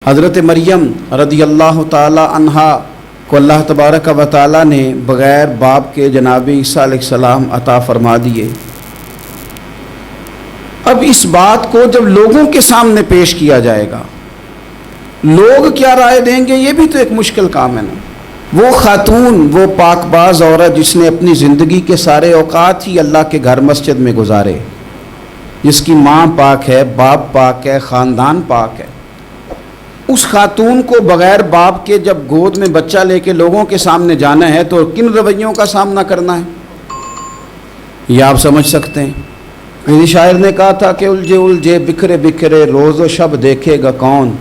حضرت مریم رضی اللہ تعالی عنہا کو اللہ تبارک و تعالی نے بغیر باپ کے جناب عیسیٰ علیہ السلام عطا فرما دیے۔ اب اس بات کو جب لوگوں کے سامنے پیش کیا جائے گا، لوگ کیا رائے دیں گے، یہ بھی تو ایک مشکل کام ہے نا۔ وہ خاتون، وہ پاک باز عورت جس نے اپنی زندگی کے سارے اوقات ہی اللہ کے گھر مسجد میں گزارے، جس کی ماں پاک ہے، باپ پاک ہے، خاندان پاک ہے، اس خاتون کو بغیر باپ کے جب گود میں بچہ لے کے لوگوں کے سامنے جانا ہے تو کن رویوں کا سامنا کرنا ہے، یہ آپ سمجھ سکتے ہیں۔ کسی شاعر نے کہا تھا کہ الجھے الجھے بکھرے بکھرے روز و شب دیکھے گا کون،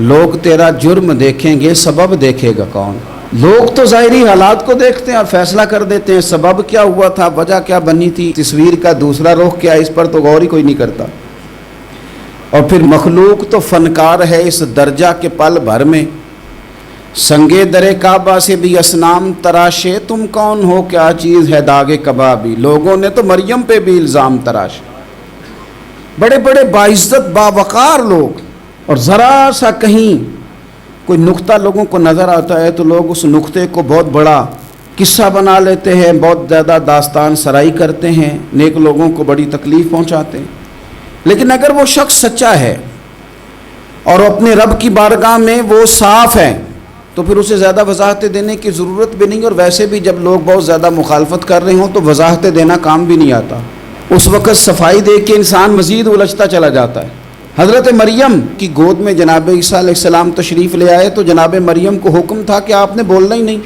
لوگ تیرا جرم دیکھیں گے سبب دیکھے گا کون۔ لوگ تو ظاہری حالات کو دیکھتے ہیں اور فیصلہ کر دیتے ہیں، سبب کیا ہوا تھا، وجہ کیا بنی تھی، تصویر کا دوسرا رخ کیا، اس پر تو غور ہی کوئی نہیں کرتا۔ اور پھر مخلوق تو فنکار ہے اس درجہ کے پل بھر میں، سنگے در کعبہ سے بھی اصنام تراشے، تم کون ہو کیا چیز ہے داغ کبابی۔ لوگوں نے تو مریم پہ بھی الزام تراشے، بڑے بڑے باعزت باوقار لوگ، اور ذرا سا کہیں کوئی نقطہ لوگوں کو نظر آتا ہے تو لوگ اس نقطے کو بہت بڑا قصہ بنا لیتے ہیں، بہت زیادہ داستان سرائی کرتے ہیں، نیک لوگوں کو بڑی تکلیف پہنچاتے ہیں۔ لیکن اگر وہ شخص سچا ہے اور اپنے رب کی بارگاہ میں وہ صاف ہے تو پھر اسے زیادہ وضاحتیں دینے کی ضرورت بھی نہیں، اور ویسے بھی جب لوگ بہت زیادہ مخالفت کر رہے ہوں تو وضاحتیں دینا کام بھی نہیں آتا، اس وقت صفائی دے کے انسان مزید الجھتا چلا جاتا ہے۔ حضرت مریم کی گود میں جناب عیسیٰ علیہ السلام تشریف لے آئے تو جناب مریم کو حکم تھا کہ آپ نے بولنا ہی نہیں،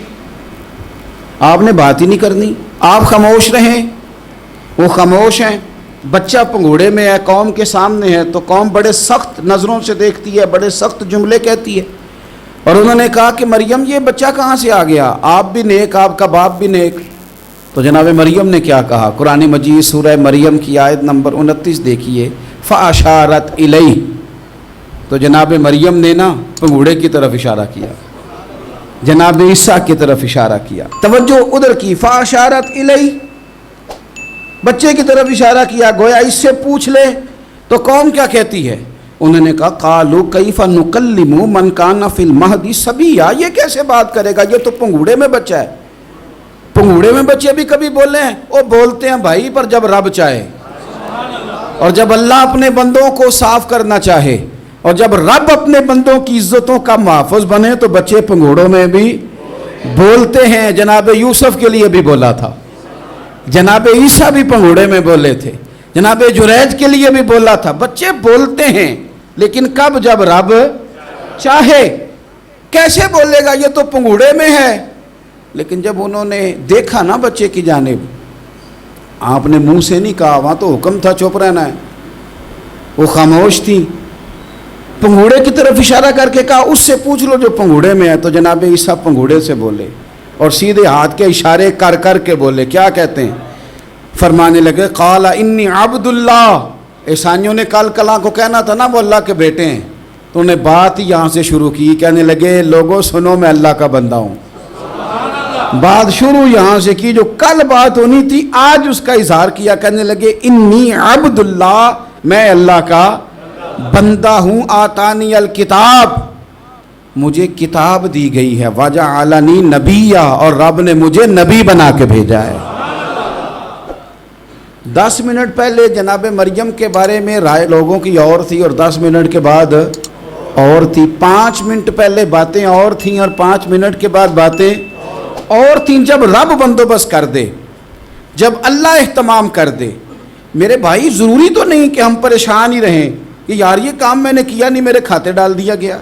آپ نے بات ہی نہیں کرنی، آپ خاموش رہیں۔ وہ خاموش ہیں، بچہ پنگوڑے میں ہے، قوم کے سامنے ہے تو قوم بڑے سخت نظروں سے دیکھتی ہے، بڑے سخت جملے کہتی ہے، اور انہوں نے کہا کہ مریم یہ بچہ کہاں سے آ گیا، آپ بھی نیک، آپ کا باپ بھی نیک۔ تو جناب مریم نے کیا کہا، قرآن مجید سورہ مریم کی آیت نمبر 29 دیکھیے، فَأَشَارَتْ إِلَيْهِ، تو جناب مریم نے نا پنگوڑے کی طرف اشارہ کیا، جناب عیسیٰ کی طرف اشارہ کیا، توجہ ادھر کی، فَأَشَارَتْ إِلَيْهِ، بچے کی طرف اشارہ کیا، گویا اس سے پوچھ لے تو قوم کیا کہتی ہے۔ انہوں نے کہا قَالُوا كَيْفَ نُكَلِّمُ مَنْ كَانَ فِي الْمَهْدِ صَبِيًّا، یہ کیسے بات کرے گا، یہ تو پنگوڑے میں بچہ ہے۔ پنگوڑے میں بچے بھی کبھی بولے ہیں، وہ بولتے ہیں بھائی، پر جب رب چاہے، اور جب اللہ اپنے بندوں کو صاف کرنا چاہے، اور جب رب اپنے بندوں کی عزتوں کا محافظ بنے تو بچے پنگوڑوں میں بھی بولتے ہیں۔ جناب یوسف کے لیے بھی بولا تھا، جناب عیسیٰ بھی پنگوڑے میں بولے تھے، جناب جریج کے لیے بھی بولا تھا، بچے بولتے ہیں، لیکن کب، جب رب چاہے۔ کیسے بولے گا، یہ تو پنگوڑے میں ہے۔ لیکن جب انہوں نے دیکھا نا بچے کی جانب، آپ نے منہ سے نہیں کہا، وہاں تو حکم تھا چپ رہنا ہے، وہ خاموش تھی، پنگوڑے کی طرف اشارہ کر کے کہا اس سے پوچھ لو جو پنگوڑے میں ہے۔ تو جناب عیسیٰ پنگوڑے سے بولے اور سیدھے ہاتھ کے اشارے کر کر کے بولے، کیا کہتے ہیں، فرمانے لگے قال انی عبد اللہ۔ عیسائیوں نے کل کلاں کو کہنا تھا نا وہ اللہ کے بیٹے ہیں، تو انہیں بات ہی یہاں سے شروع کی، کہنے لگے لوگوں سنو میں اللہ کا بندہ ہوں۔ بات شروع یہاں سے کی، جو کل بات ہونی تھی آج اس کا اظہار کیا، کہنے لگے انی عبد اللہ، میں اللہ کا بندہ ہوں، آتانی الکتاب، مجھے کتاب دی گئی ہے، وجعلنی نبیّا، اور رب نے مجھے نبی بنا کے بھیجا ہے۔ 10 منٹ پہلے جناب مریم کے بارے میں رائے لوگوں کی اور تھی، اور 10 منٹ کے بعد اور تھی، 5 منٹ پہلے باتیں اور تھیں اور 5 منٹ کے بعد باتیں اور تھیں۔ جب رب بندوبست کر دے، جب اللہ اہتمام کر دے، میرے بھائی ضروری تو نہیں کہ ہم پریشان ہی رہیں کہ یار یہ کام میں نے کیا نہیں، میرے کھاتے ڈال دیا گیا،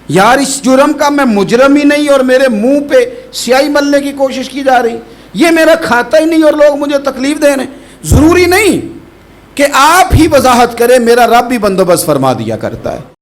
یار اس جرم کا میں مجرم ہی نہیں اور میرے منہ پہ سیاہی ملنے کی کوشش کی جا رہی، یہ میرا کھاتا ہی نہیں اور لوگ مجھے تکلیف دے رہے ہیں۔ ضروری نہیں کہ آپ ہی وضاحت کریں، میرا رب بھی بندوبست فرما دیا کرتا ہے۔